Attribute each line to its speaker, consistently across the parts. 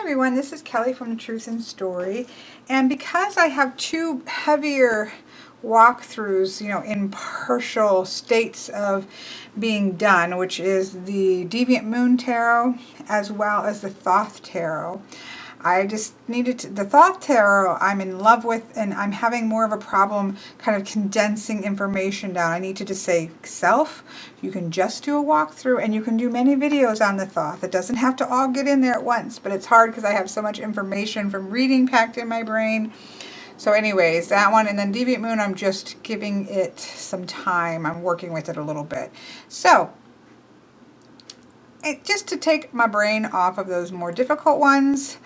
Speaker 1: everyone, this is Kelly from Truth and Story, and because I have two heavier walkthroughs, in partial states of being done, which is the Deviant Moon Tarot as well as the Thoth Tarot, I just needed to, the Thoth Tarot I'm in love with, and I'm having more of a problem kind of condensing information down. I need to just say, self, you can just do a walkthrough, and you can do many videos on the Thoth. It doesn't have to all get in there at once, but it's hard because I have so much information from reading packed in my brain. So anyways, that one, and then Deviant Moon, I'm just giving it some time. I'm working with it a little bit. So, just to take my brain off of those more difficult ones,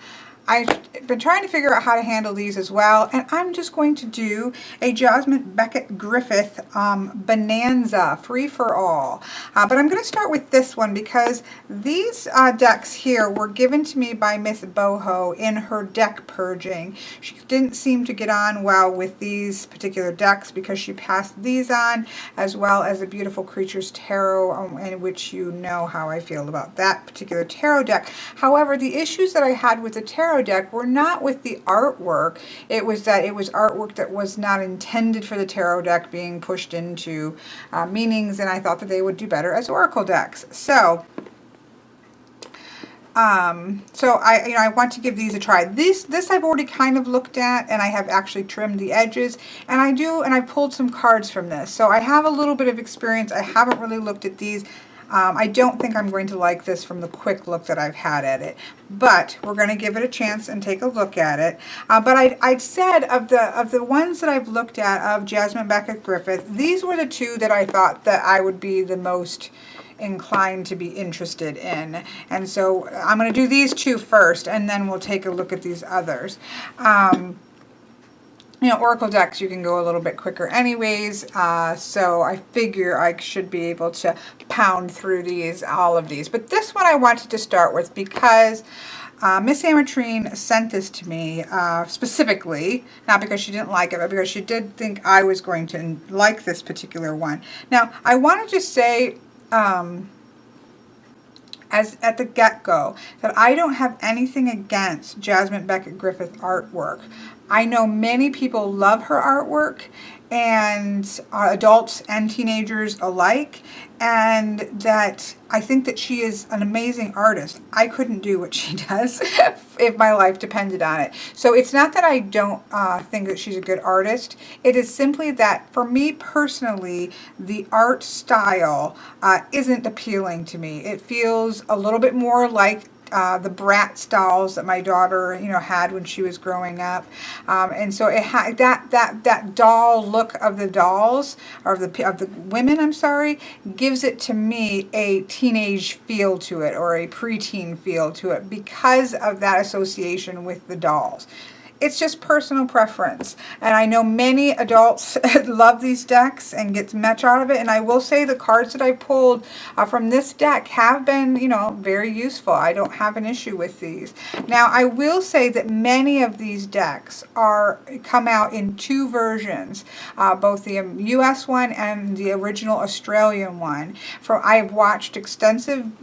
Speaker 1: I've been trying to figure out how to handle these as well, and I'm just going to do a Jasmine Beckett Griffith Bonanza Free for All. But I'm going to start with this one because these decks here were given to me by Miss Boho in her deck purging. She didn't seem to get on well with these particular decks because she passed these on, as well as the Beautiful Creatures Tarot, in which you know how I feel about that particular tarot deck. However, the issues that I had with the tarot deck were not with the artwork. It was that it was artwork that was not intended for the tarot deck being pushed into meanings, and I thought that they would do better as oracle decks. So I want to give these a try. This I've already kind of looked at, and I have actually trimmed the edges, and I pulled some cards from this. So I have a little bit of experience. I haven't really looked at these. I don't think I'm going to like this from the quick look that I've had at it, but we're going to give it a chance and take a look at it. But I'd said of the ones that I've looked at of Jasmine Beckett Griffith, these were the two that I thought that I would be the most inclined to be interested in. And so I'm going to do these two first, and then we'll take a look at these others. Oracle decks, you can go a little bit quicker anyways, so I figure I should be able to pound through all of these. But this one I wanted to start with because Miss Ametrine sent this to me specifically, not because she didn't like it, but because she did think I was going to like this particular one. Now, I want to just say, as at the get-go, that I don't have anything against Jasmine Beckett Griffith artwork. I know many people love her artwork, and adults and teenagers alike, and that I think that she is an amazing artist. I couldn't do what she does if my life depended on it. So it's not that I don't think that she's a good artist. It is simply that for me personally, the art style isn't appealing to me. It feels a little bit more like the Bratz dolls that my daughter, had when she was growing up, and so it had that doll look of the dolls, or of the women. I'm sorry, gives it to me a teenage feel to it, or a preteen feel to it, because of that association with the dolls. It's just personal preference, and I know many adults love these decks and get much out of it, and I will say the cards that I pulled from this deck have been, very useful. I don't have an issue with these. Now, I will say that many of these decks come out in two versions, both the US one and the original Australian one. I've watched extensive,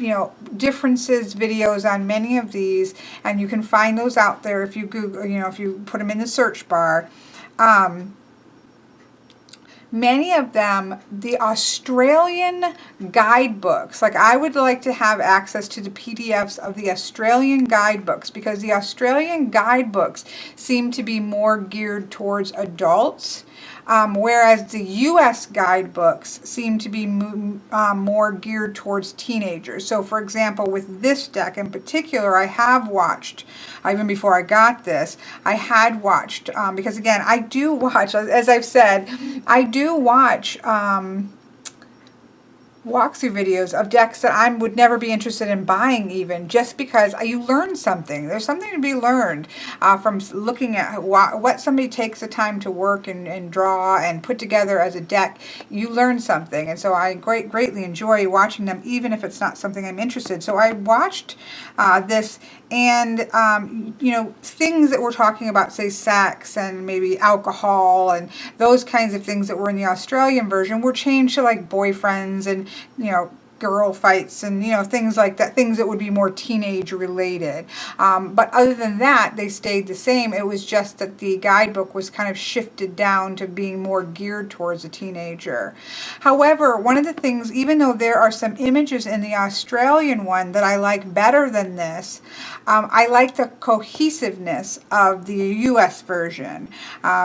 Speaker 1: differences videos on many of these, and you can find those out there if you Google, if you put them in the search bar. Many of them, the Australian guidebooks, like I would like to have access to the PDFs of the Australian guidebooks, because the Australian guidebooks seem to be more geared towards adults, whereas the US guidebooks seem to be more geared towards teenagers. So for example, with this deck in particular, I have watched, even before I got this, I had watched, because again, I do watch, as I've said, I do watch walkthrough videos of decks that I would never be interested in buying, even just because you learn something. There's something to be learned from looking at what somebody takes the time to work and draw and put together as a deck. You learn something, and so I greatly enjoy watching them, even if it's not something I'm interested in. So I watched this, and things that we're talking about, say sex and maybe alcohol and those kinds of things that were in the Australian version, were changed to like boyfriends and girl fights and, you know, things like that, things that would be more teenage related. But other than that, they stayed the same. It was just that the guidebook was kind of shifted down to being more geared towards a teenager. However, one of the things, even though there are some images in the Australian one that I like better than this, I like the cohesiveness of the US version,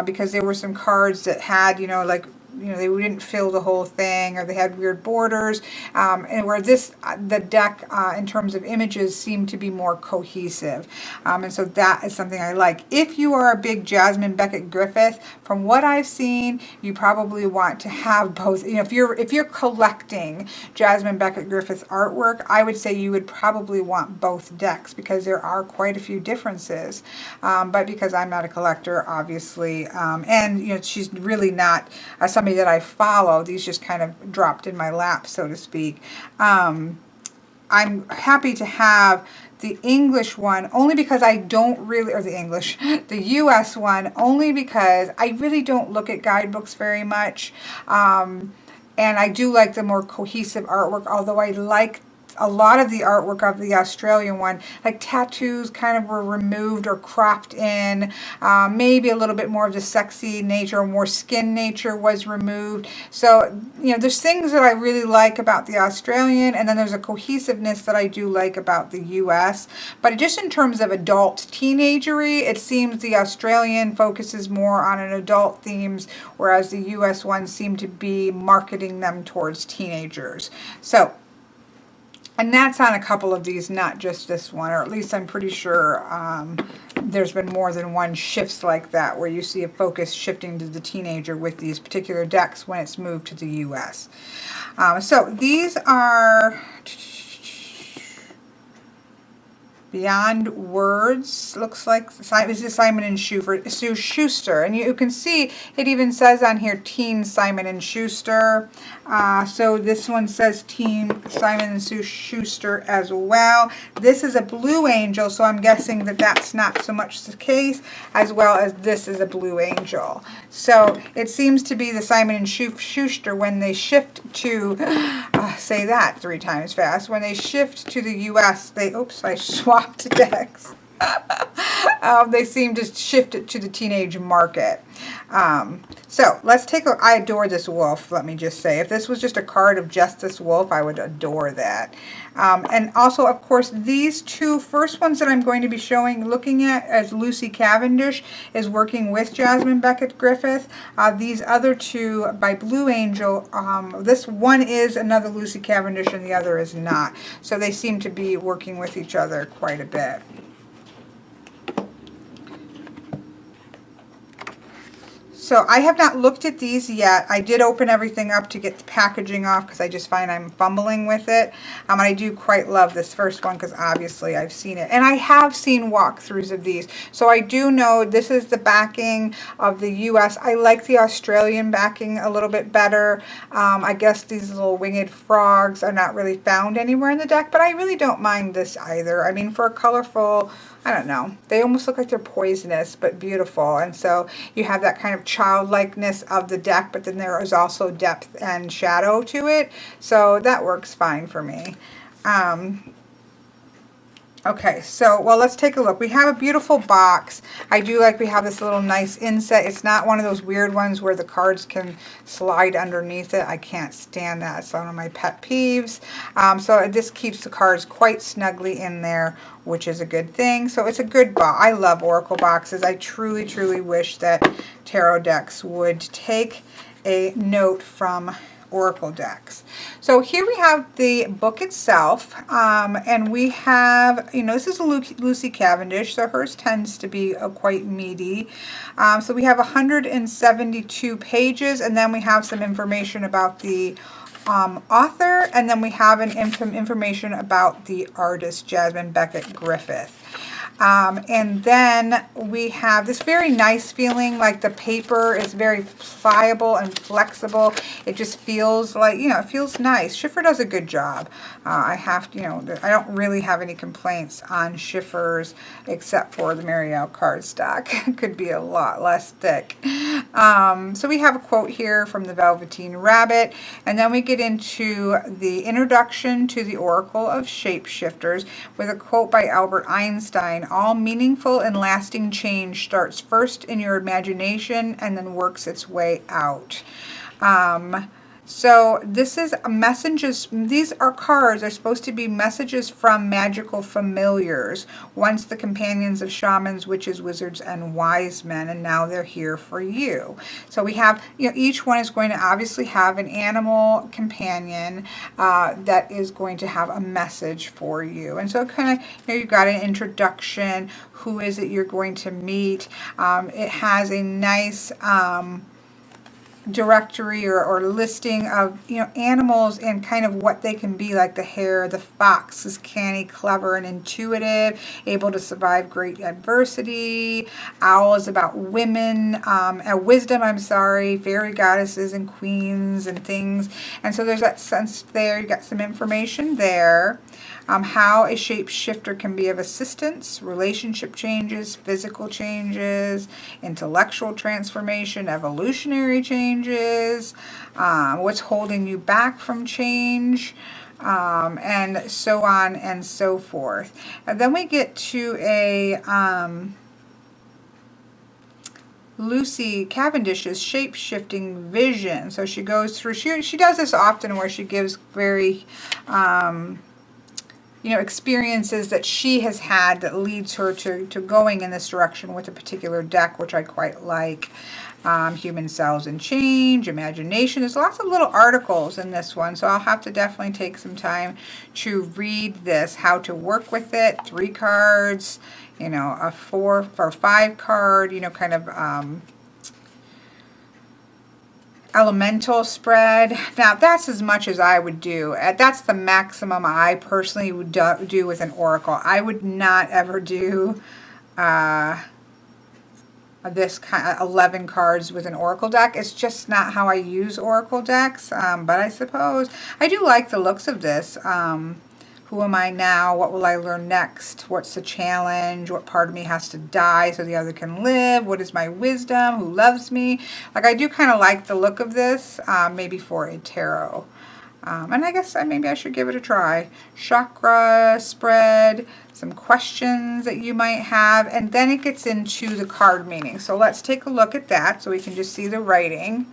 Speaker 1: because there were some cards that had, you know, like, you know, they didn't fill the whole thing, or they had weird borders, and where the deck, in terms of images, seemed to be more cohesive, and so that is something I like. If you are a big Jasmine Beckett Griffith, from what I've seen, you probably want to have both. You know, if you're collecting Jasmine Beckett Griffith artwork, I would say you would probably want both decks, because there are quite a few differences. But because I'm not a collector, obviously, and you know, she's really not somebody that I follow. These just kind of dropped in my lap, so to speak. I'm happy to have the English one, only because I don't really, or the US one, only because I really don't look at guidebooks very much. And I do like the more cohesive artwork, although I like a lot of the artwork of the Australian one, like tattoos kind of were removed or cropped in. Maybe a little bit more of the sexy nature or more skin nature was removed. So, you know, there's things that I really like about the Australian, and then there's a cohesiveness that I do like about the US. But just in terms of adult teenagery, it seems the Australian focuses more on an adult themes, whereas the US ones seem to be marketing them towards teenagers. So, and that's on a couple of these, not just this one, or at least I'm pretty sure there's been more than one shifts like that, where you see a focus shifting to the teenager with these particular decks when it's moved to the US. So these are Beyond Words, looks like. This is Simon & Schuster. And you can see it even says on here Teen Simon & Schuster. So this one says Teen Simon & Schuster as well. This is a Blue Angel, so I'm guessing that that's not so much the case, as well as this is a Blue Angel. So it seems to be the Simon & Schuster when they shift to, say that 3 times fast, when they shift to the US, oops, I swapped decks. They seem to shift it to the teenage market. So let's take a, I adore this wolf, let me just say. If this was just a card of just this wolf, I would adore that. And also, of course, these two first ones that I'm going to be looking at as Lucy Cavendish is working with Jasmine Beckett Griffith. These other two by Blue Angel, this one is another Lucy Cavendish and the other is not. So they seem to be working with each other quite a bit. So I have not looked at these yet. I did open everything up to get the packaging off because I just find I'm fumbling with it. And I do quite love this first one because obviously I've seen it. And I have seen walkthroughs of these. So I do know this is the backing of the US. I like the Australian backing a little bit better. I guess these little winged frogs are not really found anywhere in the deck, but I really don't mind this either. I mean, for a colorful, I don't know, they almost look like they're poisonous, but beautiful. And so you have that kind of childlikeness of the deck, but then there is also depth and shadow to it. So that works fine for me. Okay, so, well, let's take a look. We have a beautiful box. I do like we have this little nice inset. It's not one of those weird ones where the cards can slide underneath it. I can't stand that. It's one of my pet peeves. So this keeps the cards quite snugly in there, which is a good thing. So it's a good box. I love Oracle boxes. I truly, truly wish that tarot decks would take a note from Oracle decks. So here we have the book itself, and we have, you know, this is Lucy Cavendish, so hers tends to be quite meaty. So we have 172 pages, and then we have some information about the author, and then we have information about the artist, Jasmine Beckett Griffith. And then we have this very nice feeling, like the paper is very pliable and flexible. It just feels like, you know, it feels nice. Schiffer does a good job. I have to, you know, I don't really have any complaints on Schiffers except for the Marielle cardstock. It could be a lot less thick. So we have a quote here from the Velveteen Rabbit, and then we get into the introduction to the Oracle of Shapeshifters with a quote by Albert Einstein: "All meaningful and lasting change starts first in your imagination and then works its way out." So this is messages. These are cards are supposed to be messages from magical familiars, once the companions of shamans, witches, wizards, and wise men, and now they're here for you. So we have, you know, each one is going to obviously have an animal companion that is going to have a message for you. And so kind of, you know, you've got an introduction. Who is it you're going to meet? It has a nice directory or listing of, you know, animals and kind of what they can be, like the hare. The fox is canny, clever, and intuitive, able to survive great adversity. Owl is about women, wisdom, I'm sorry, fairy goddesses and queens and things. And so there's that sense there. You got some information there. How a shapeshifter can be of assistance, relationship changes, physical changes, intellectual transformation, evolutionary changes, what's holding you back from change, and so on and so forth. And then we get to a Lucy Cavendish's shape-shifting vision. So she goes through, she does this often where she gives very you know, experiences that she has had that leads her to going in this direction with a particular deck, which I quite like. Human cells and change, imagination. There's lots of little articles in this one, so I'll have to definitely take some time to read this, how to work with it. 3 cards, you know, a 4 or 5 card, you know, kind of elemental spread. Now that's as much as I would do. That's the maximum I personally would do with an oracle. I would not ever do this kind of 11 cards with an oracle deck. It's just not how I use oracle decks, but I suppose I do like the looks of this. Who am I now? What will I learn next? What's the challenge? What part of me has to die so the other can live? What is my wisdom? Who loves me? Like, I do kind of like the look of this, maybe for a tarot. And I guess maybe I should give it a try. Chakra spread, some questions that you might have, and then it gets into the card meaning. So let's take a look at that so we can just see the writing.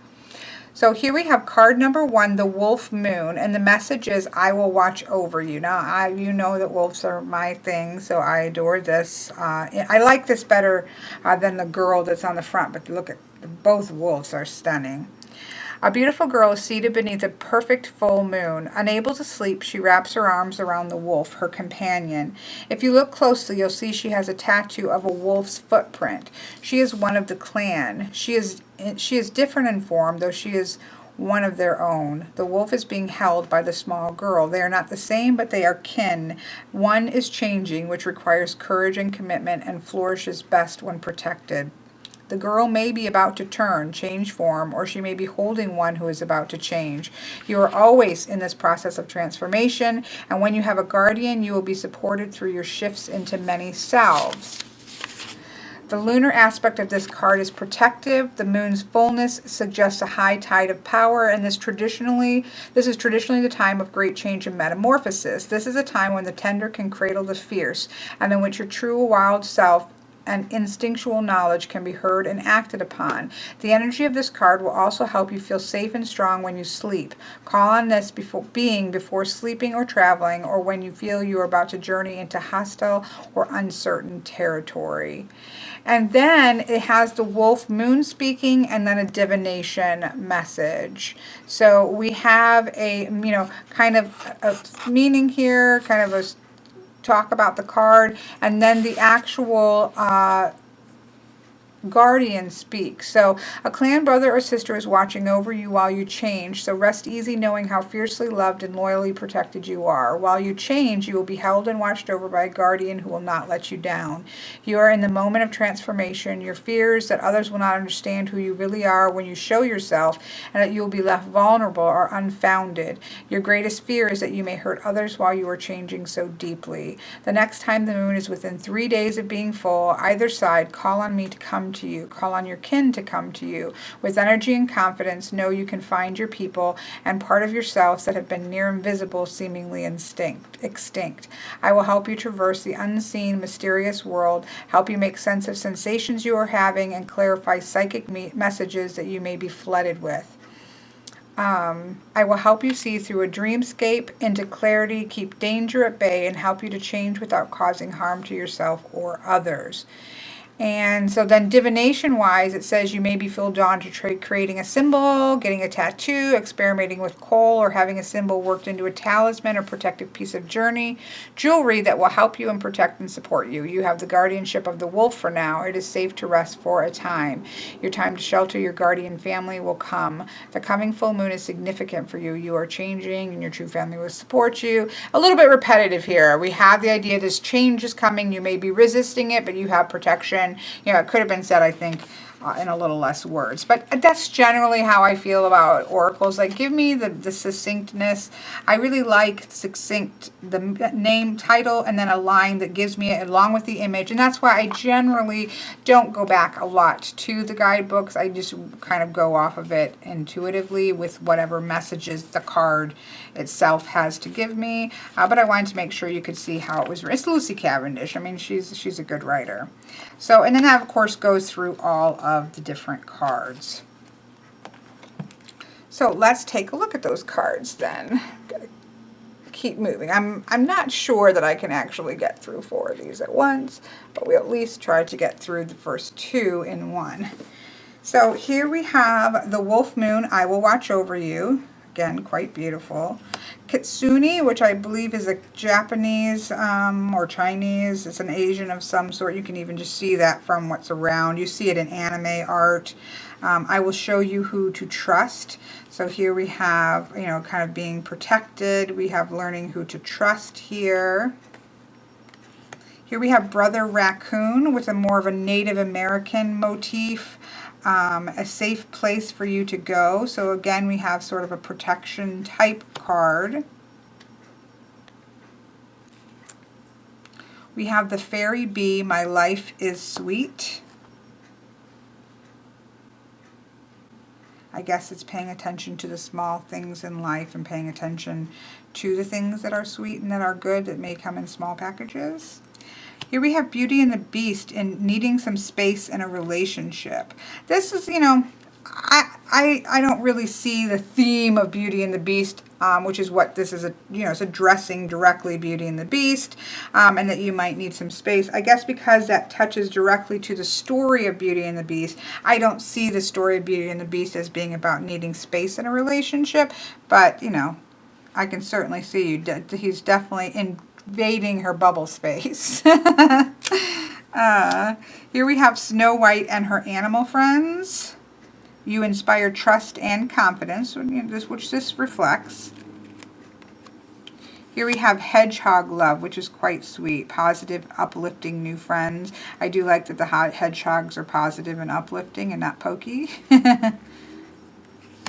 Speaker 1: So here we have card number 1, the Wolf Moon, and the message is, "I will watch over you." Now, you know that wolves are my thing, so I adore this. I like this better than the girl that's on the front, but look at, both wolves are stunning. A beautiful girl is seated beneath a perfect full moon. Unable to sleep, she wraps her arms around the wolf, her companion. If you look closely, you'll see she has a tattoo of a wolf's footprint. She is one of the clan. She is different in form, though she is one of their own. The wolf is being held by the small girl. They are not the same, but they are kin. One is changing, which requires courage and commitment, and flourishes best when protected. The girl may be about to change form, or she may be holding one who is about to change. You are always in this process of transformation, and when you have a guardian, you will be supported through your shifts into many selves. The lunar aspect of this card is protective. The moon's fullness suggests a high tide of power, and this is traditionally the time of great change and metamorphosis. This is a time when the tender can cradle the fierce, and in which your true wild self and instinctual knowledge can be heard and acted upon. The energy of this card will also help you feel safe and strong when you sleep. Call on this before sleeping or traveling, or when you feel you are about to journey into hostile or uncertain territory. And then it has the wolf moon speaking, and then a divination message. So we have a, you know, kind of a meaning here, kind of a talk about the card, and then the actual guardian speaks. So a clan brother or sister is watching over you while you change. So rest easy knowing how fiercely loved and loyally protected you are. While you change, you will be held and watched over by a guardian who will not let you down. You are in the moment of transformation. Your fears that others will not understand who you really are when you show yourself, and that you will be left vulnerable, are unfounded. Your greatest fear is that you may hurt others while you are changing so deeply. The next time the moon is within 3 days of being full, either side, call on me to come to you. Call on your kin to come to you. With energy and confidence, know you can find your people and part of yourselves that have been near invisible, seemingly extinct. I will help you traverse the unseen, mysterious world, help you make sense of sensations you are having, and clarify psychic messages that you may be flooded with. I will help you see through a dreamscape into clarity, keep danger at bay, and help you to change without causing harm to yourself or others. And so then divination-wise, it says you may be feel drawn to creating a symbol, getting a tattoo, experimenting with coal, or having a symbol worked into a talisman or protective piece of jewelry that will help you and protect and support you. You have the guardianship of the wolf for now. It is safe to rest for a time. Your time to shelter your guardian family will come. The coming full moon is significant for you. You are changing, and your true family will support you. A little bit repetitive here. We have the idea this change is coming. You may be resisting it, but you have protection. You know, it could have been said, I think, in a little less words. But that's generally how I feel about oracles. Like, give me the succinctness. I really like succinct, the name, title, and then a line that gives me it along with the image. And that's why I generally don't go back a lot to the guidebooks. I just kind of go off of it intuitively with whatever messages the card itself has to give me. But I wanted to make sure you could see how it was written. It's Lucy Cavendish. I mean, she's a good writer. So, and then that, of course, goes through all of the different cards. So let's take a look at those cards then. Gotta keep moving. I'm not sure that I can actually get through 4 of these at once, but we'll at least try to get through the first 2 in one. So here we have the Wolf Moon, I Will Watch Over You. Again, quite beautiful. Kitsune, which I believe is a Japanese or Chinese. It's an Asian of some sort. You can even just see that from what's around. You see it in anime art. I will show you who to trust. So here we have, you know, kind of being protected. We have learning who to trust here. Here we have Brother Raccoon with a more of a Native American motif. A safe place for you to go. So again, we have sort of a protection type card. We have the Fairy Bee, My Life is Sweet. I guess it's paying attention to the small things in life and paying attention to the things that are sweet and that are good that may come in small packages. Here we have Beauty and the Beast in needing some space in a relationship. This is, you know, I don't really see the theme of Beauty and the Beast, which is what this is, it's addressing directly Beauty and the Beast, and that you might need some space. I guess because that touches directly to the story of Beauty and the Beast, I don't see the story of Beauty and the Beast as being about needing space in a relationship, but, you know, I can certainly see he's definitely invading her bubble space. Here we have Snow White and her animal friends. You inspire trust and confidence, which this reflects. Here we have Hedgehog Love, which is quite sweet. Positive, uplifting new friends. I do like that the hedgehogs are positive and uplifting and not pokey.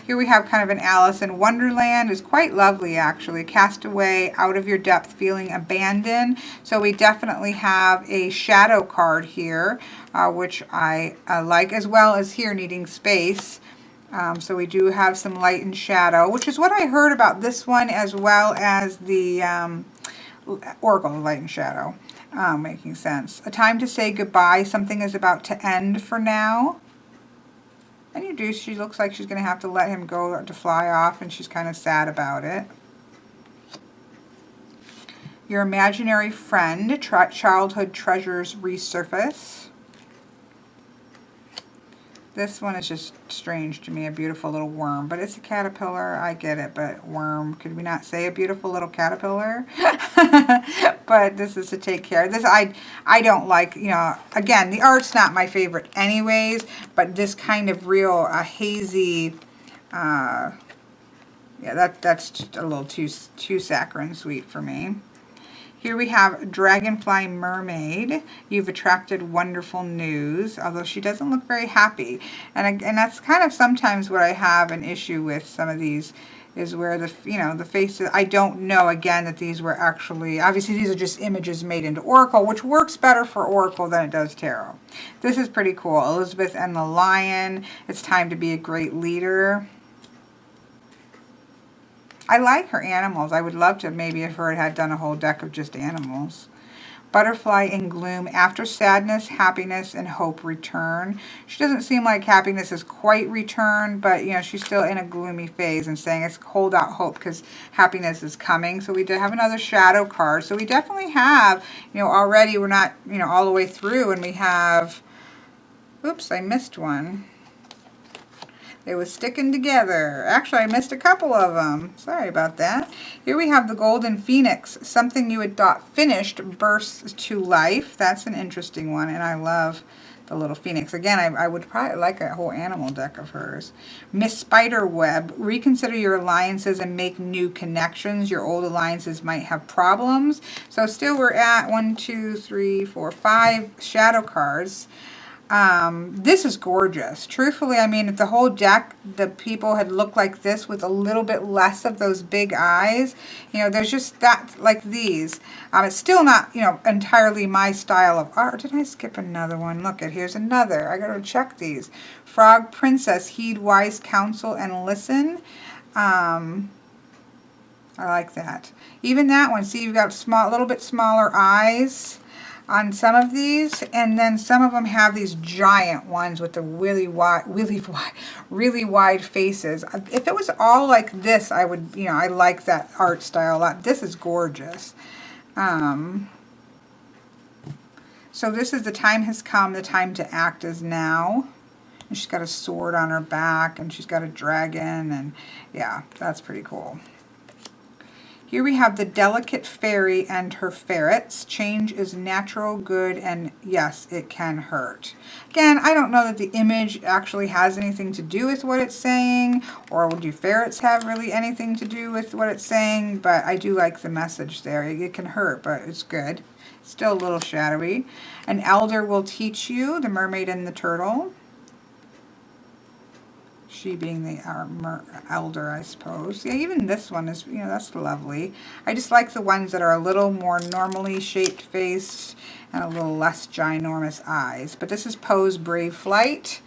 Speaker 1: Here we have kind of an Alice in Wonderland. It's quite lovely, actually. Castaway, out of your depth, feeling abandoned. So we definitely have a shadow card here, which I like, as well as here needing space. So we do have some light and shadow, which is what I heard about this one, as well as the Oracle of Light and Shadow. Making sense. A time to say goodbye. Something is about to end for now. And you do, she looks like she's going to have to let him go to fly off, and she's kind of sad about it. Your imaginary friend, childhood treasures resurface. This one is just strange to me, a beautiful little worm, but it's a caterpillar. I get it, but worm, could we not say a beautiful little caterpillar? But this is to take care of. This I don't like, you know, again, the art's not my favorite anyways, but this kind of real hazy, yeah, that's just a little too saccharine sweet for me. Here we have Dragonfly Mermaid. You've attracted wonderful news, although she doesn't look very happy. And that's kind of sometimes what I have an issue with some of these, is where the, you know, the faces, I don't know, again, that these were actually, obviously these are just images made into Oracle, which works better for Oracle than it does Tarot. This is pretty cool. Elizabeth and the Lion. It's time to be a great leader. I like her animals. I would love to maybe if her had done a whole deck of just animals. Butterfly in gloom. After sadness, happiness, and hope return. She doesn't seem like happiness is quite returned, but you know, she's still in a gloomy phase and saying it's hold out hope because happiness is coming. So we did have another shadow card. So we definitely have, you know, already we're not, you know, all the way through, and we have, oops, I missed one. They were sticking together. Actually, I missed a couple of them. Sorry about that. Here we have the Golden Phoenix. Something you had thought finished bursts to life. That's an interesting one, and I love the little phoenix. Again, I would probably like a whole animal deck of hers. Miss Spiderweb. Reconsider your alliances and make new connections. Your old alliances might have problems. So still we're at 1, 2, 3, 4, 5 shadow cards. This is gorgeous. Truthfully, I mean, if the whole deck, the people had looked like this with a little bit less of those big eyes, you know, there's just that, like these. It's still not, you know, entirely my style of art. Did I skip another one? Look, here's another. I gotta check these. Frog Princess, heed wise counsel and listen. I like that. Even that one, see, you've got small, a little bit smaller eyes on some of these, and then some of them have these giant ones with the really wide faces. If it was all like this, I would, you know, I like that art style a lot. This is gorgeous. So this is the time has come, the time to act is now. And she's got a sword on her back, and she's got a dragon, and yeah, that's pretty cool. Here we have the Delicate Fairy and her ferrets. Change is natural, good, and yes, it can hurt. Again, I don't know that the image actually has anything to do with what it's saying, or do ferrets have really anything to do with what it's saying, but I do like the message there. It can hurt, but it's good. Still a little shadowy. An elder will teach you, the mermaid and the turtle. She being the elder, I suppose. Yeah, even this one is, you know, that's lovely. I just like the ones that are a little more normally shaped faced and a little less ginormous eyes. But this is Poe's Brave Flight.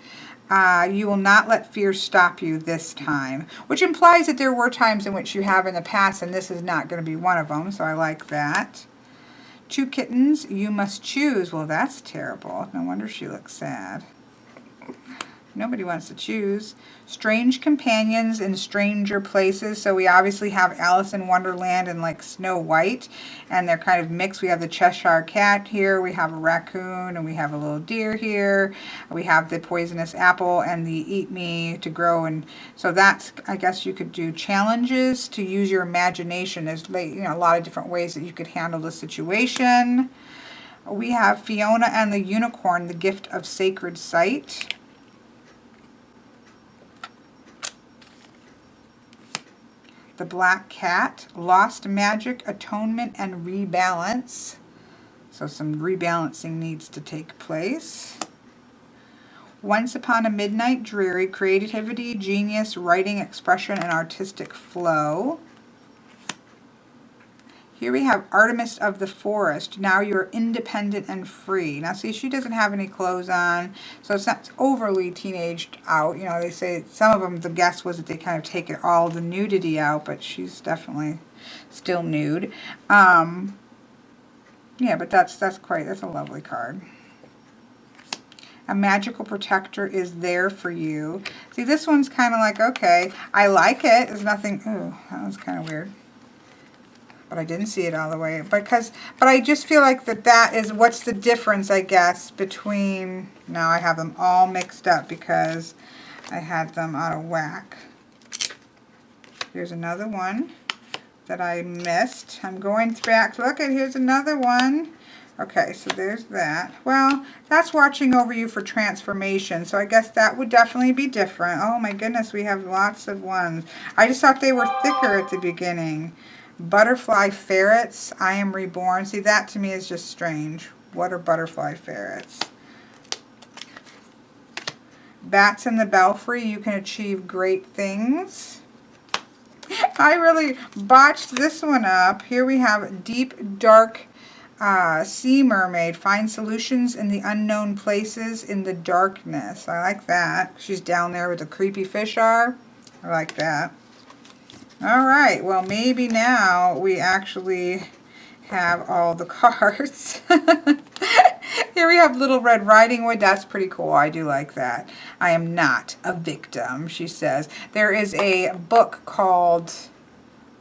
Speaker 1: You will not let fear stop you this time, which implies that there were times in which you have in the past, and this is not going to be one of them, so I like that. 2 kittens, you must choose. Well, that's terrible. No wonder she looks sad. Nobody wants to choose. Strange companions in stranger places. So we obviously have Alice in Wonderland and like Snow White, and they're kind of mixed. We have the Cheshire Cat here, we have a raccoon, and we have a little deer here. We have the poisonous apple and the eat me to grow, and so that's, I guess you could do challenges to use your imagination. There's, you know, a lot of different ways that you could handle the situation. We have Fiona and the Unicorn, the gift of sacred sight. The Black Cat, lost magic, atonement, and rebalance. So some rebalancing needs to take place. Once Upon a Midnight Dreary, creativity, genius, writing, expression, and artistic flow. Here we have Artemis of the Forest. Now you're independent and free. Now see, she doesn't have any clothes on, so it's not overly teenaged out. You know, they say some of them, the guess was that they kind of take all the nudity out, but she's definitely still nude. Yeah, but that's a lovely card. A magical protector is there for you. See, this one's kind of like, okay, I like it. There's nothing, ooh, that was kind of weird. but I didn't see it all the way. But I just feel like that is, what's the difference, I guess, between, now I have them all mixed up because I had them out of whack. Here's another one that I missed. I'm going back. Look at, here's another one. Okay, so there's that. Well, that's watching over you for transformation, so I guess that would definitely be different. Oh my goodness, we have lots of ones. I just thought they were thicker at the beginning. Butterfly ferrets, I am reborn. See, that to me is just strange. What are butterfly ferrets? Bats in the belfry, you can achieve great things. I really botched this one up. Here we have deep, dark sea mermaid. Find solutions in the unknown places in the darkness. I like that. She's down there where the creepy fish are. I like that. All right. Well, maybe now we actually have all the cards. Here we have Little Red Riding Hood. That's pretty cool. I do like that. I am not a victim, she says. There is a book called,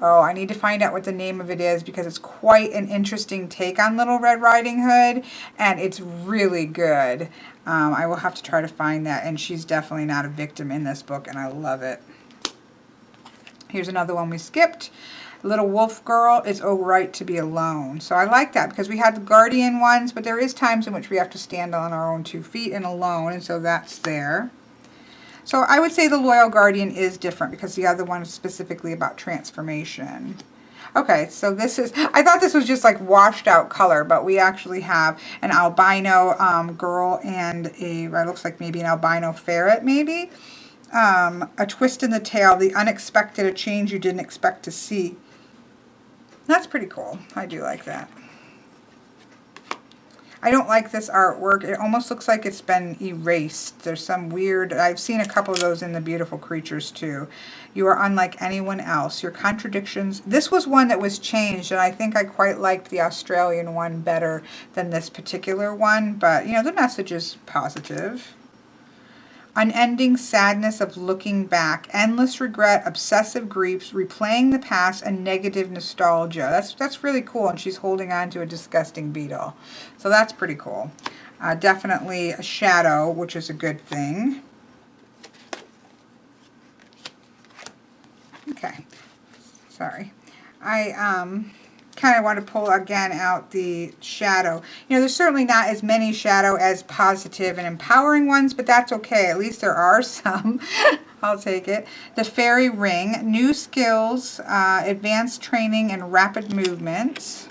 Speaker 1: oh, I need to find out what the name of it is because it's quite an interesting take on Little Red Riding Hood, and it's really good. I will have to try to find that, and she's definitely not a victim in this book, and I love it. Here's another one we skipped. Little Wolf Girl, It's Alright to Be Alone. So I like that because we had the Guardian ones, but there is times in which we have to stand on our own 2 feet and alone, and so that's there. So I would say the Loyal Guardian is different because the other one is specifically about transformation. Okay, so this is, I thought this was just like washed out color, but we actually have an albino girl and a, it looks like maybe an albino ferret maybe. A twist in the tail, the unexpected, a change you didn't expect to see. That's pretty cool. I do like that. I don't like this artwork. It almost looks like it's been erased. There's some weird, I've seen a couple of those in the Beautiful Creatures too. You are unlike anyone else. Your contradictions. This was one that was changed, and I think I quite liked the Australian one better than this particular one, but you know, the message is positive. Unending sadness of looking back, endless regret, obsessive griefs, replaying the past, and negative nostalgia. That's really cool, and she's holding on to a disgusting beetle. So that's pretty cool. Definitely a shadow, which is a good thing. Okay, sorry. I kind of want to pull again out the shadow. You know, there's certainly not as many shadow as positive and empowering ones, but that's okay. At least there are some. I'll take it. The Fairy Ring, new skills, advanced training, and rapid movements.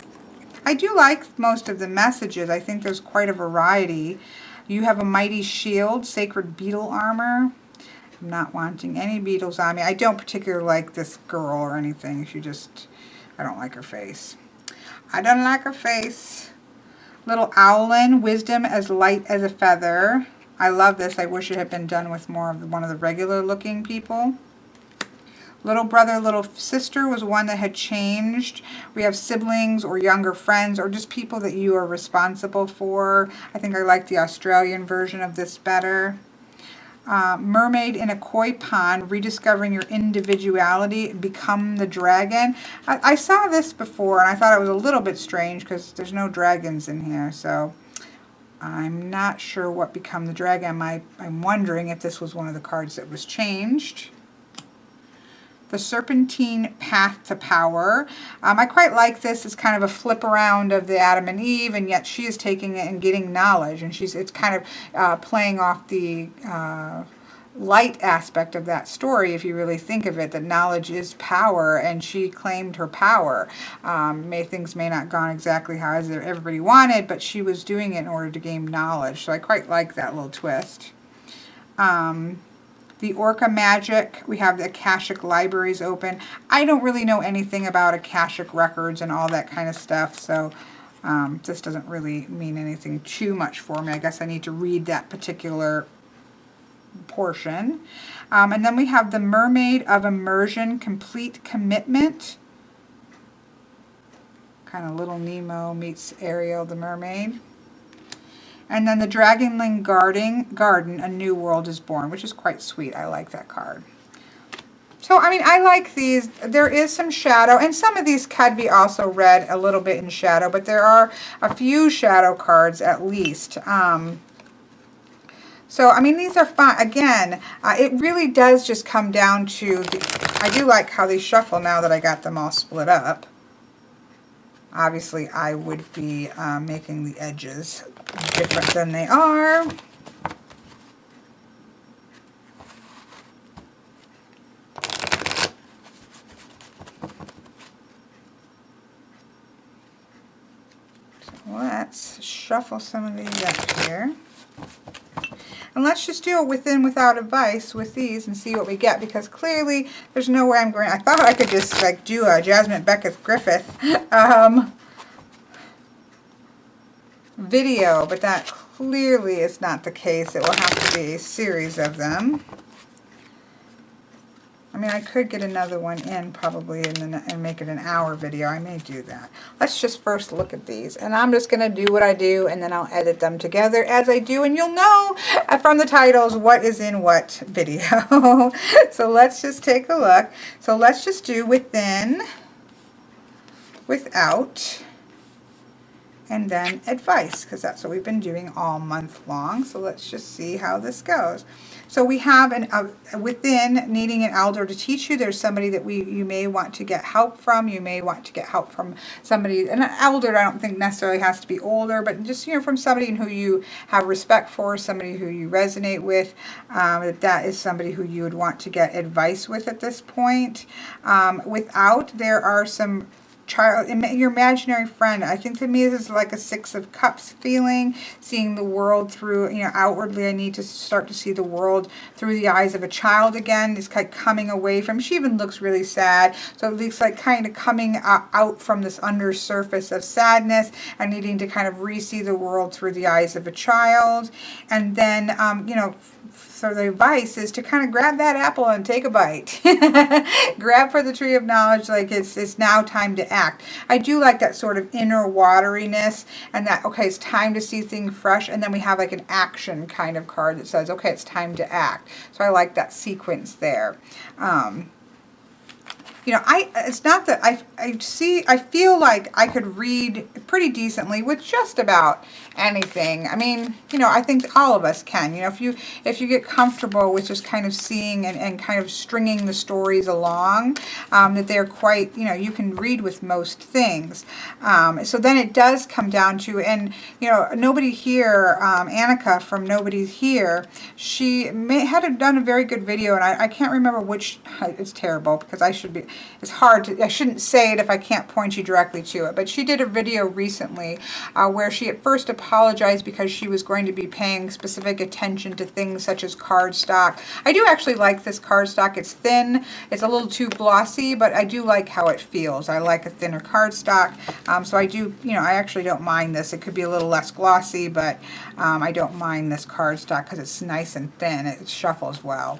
Speaker 1: I do like most of the messages. I think there's quite a variety. You have a mighty shield, sacred beetle armor. I'm not wanting any beetles on me. I don't particularly like this girl or anything. She just, I don't like her face. I don't like her face. Little Owlin, wisdom as light as a feather. I love this. I wish it had been done with more of one of the regular looking people. Little brother, little sister was one that had changed. We have siblings or younger friends or just people that you are responsible for. I think I like the Australian version of this better. Mermaid in a koi pond, rediscovering your individuality, become the dragon. I saw this before and I thought it was a little bit strange because there's no dragons in here, so I'm not sure what become the dragon. I'm wondering if this was one of the cards that was changed. The Serpentine Path to Power. I quite like this. It's kind of a flip around of the Adam and Eve, and yet she is taking it and getting knowledge, and it's kind of playing off the light aspect of that story, if you really think of it, that knowledge is power, and she claimed her power. Things may not have gone exactly how everybody wanted, but she was doing it in order to gain knowledge, so I quite like that little twist. The Orca Magic, we have the Akashic Libraries open. I don't really know anything about Akashic Records and all that kind of stuff, so this doesn't really mean anything too much for me. I guess I need to read that particular portion. And then we have the Mermaid of Immersion, Complete Commitment. Kind of Little Nemo meets Ariel the Mermaid. And then the Dragonling Garden, A New World is Born, which is quite sweet. I like that card. So, I mean, I like these. There is some shadow, and some of these could be also read a little bit in shadow, but there are a few shadow cards at least. So, I mean, these are fun. Again, it really does just come down to, I do like how they shuffle now that I got them all split up. Obviously, I would be making the edges different than they are. Let's shuffle some of these up here. And let's just do a within without advice with these and see what we get, because clearly there's no way I'm going. I thought I could just like do a Jasmine Beckett Griffith video, but that clearly is not the case. It will have to be a series of them. I mean, I could get another one in probably and make it an hour video. I may do that. Let's just first look at these. And I'm just going to do what I do, and then I'll edit them together as I do. And you'll know from the titles what is in what video. So let's just take a look. So let's just do within, without, and then advice, because that's what we've been doing all month long. So let's just see how this goes. So we have within, needing an elder to teach you. There's somebody that you may want to get help from. You may want to get help from somebody, and an elder I don't think necessarily has to be older, but just, you know, from somebody who you have respect for, somebody who you resonate with. That is somebody who you would want to get advice with at this point. Without, there are some child, your imaginary friend. I think to me this is like a Six of Cups feeling, seeing the world through, you know, outwardly I need to start to see the world through the eyes of a child again. It's kind of coming away from, she even looks really sad, so it looks like kind of coming out from this under surface of sadness and needing to kind of re-see the world through the eyes of a child. And then you know, so the advice is to kind of grab that apple and take a bite. Grab for the tree of knowledge, like it's now time to act. I do like that sort of inner wateriness, and that, okay, it's time to see things fresh, and then we have like an action kind of card that says, okay, it's time to act. So I like that sequence there. You know, it's not that I feel like I could read pretty decently with just about anything. I mean, you know, I think all of us can. You know, if you get comfortable with just kind of seeing and kind of stringing the stories along, that they're quite, you know, you can read with most things. So then it does come down to, and you know, Nobody Here, Annika from Nobody Here, she had done a very good video, and I can't remember which. It's terrible because it's hard to, I shouldn't say it if I can't point you directly to it, but she did a video recently where she at first apologized because she was going to be paying specific attention to things such as cardstock. I do actually like this cardstock. It's thin, it's a little too glossy, but I do like how it feels. I like a thinner cardstock, so I do, you know, I actually don't mind this. It could be a little less glossy, but I don't mind this cardstock because it's nice and thin. It shuffles well.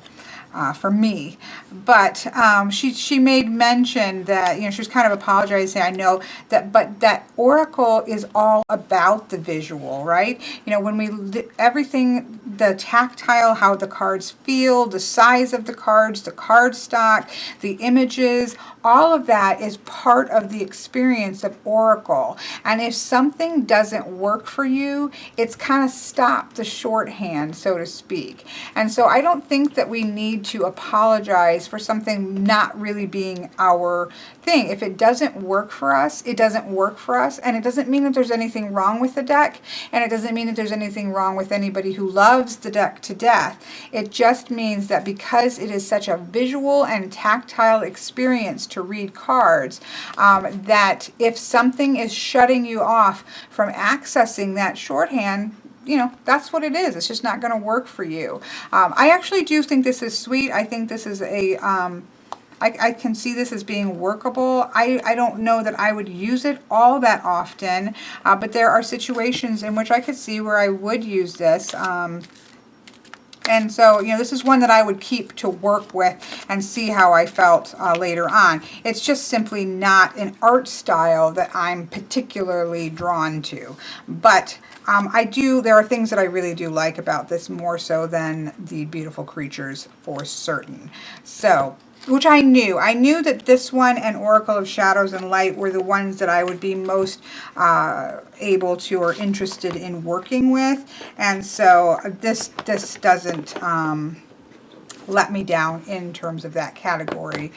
Speaker 1: For me, but she made mention that, you know, she was kind of apologizing. I know that, but that Oracle is all about the visual, right? You know, when everything, the tactile, how the cards feel, the size of the cards, the cardstock, the images, all of that is part of the experience of Oracle. And if something doesn't work for you, it's kind of stopped the shorthand, so to speak. And so I don't think that we need to apologize for something not really being our thing. If it doesn't work for us, it doesn't work for us, and it doesn't mean that there's anything wrong with the deck, and it doesn't mean that there's anything wrong with anybody who loves the deck to death. It just means that because it is such a visual and tactile experience to read cards, that if something is shutting you off from accessing that shorthand, you know, that's what it is. It's just not going to work for you. I actually do think this is sweet. I think this is a, I can see this as being workable. I don't know that I would use it all that often, but there are situations in which I could see where I would use this. And so, you know, this is one that I would keep to work with and see how I felt later on. It's just simply not an art style that I'm particularly drawn to. But there are things that I really do like about this, more so than the Beautiful Creatures for certain. So, which I knew. I knew that this one and Oracle of Shadows and Light were the ones that I would be most able to or interested in working with. And so this doesn't let me down in terms of that category.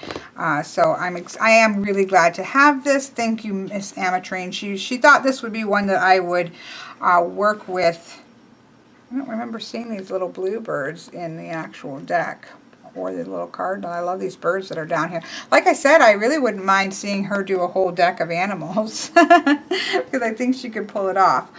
Speaker 1: So I am really glad to have this. Thank you, Miss Amatrain. She thought this would be one that I would work with. I don't remember seeing these little bluebirds in the actual deck, or the little cardinal. I love these birds that are down here. Like I said, I really wouldn't mind seeing her do a whole deck of animals because I think she could pull it off.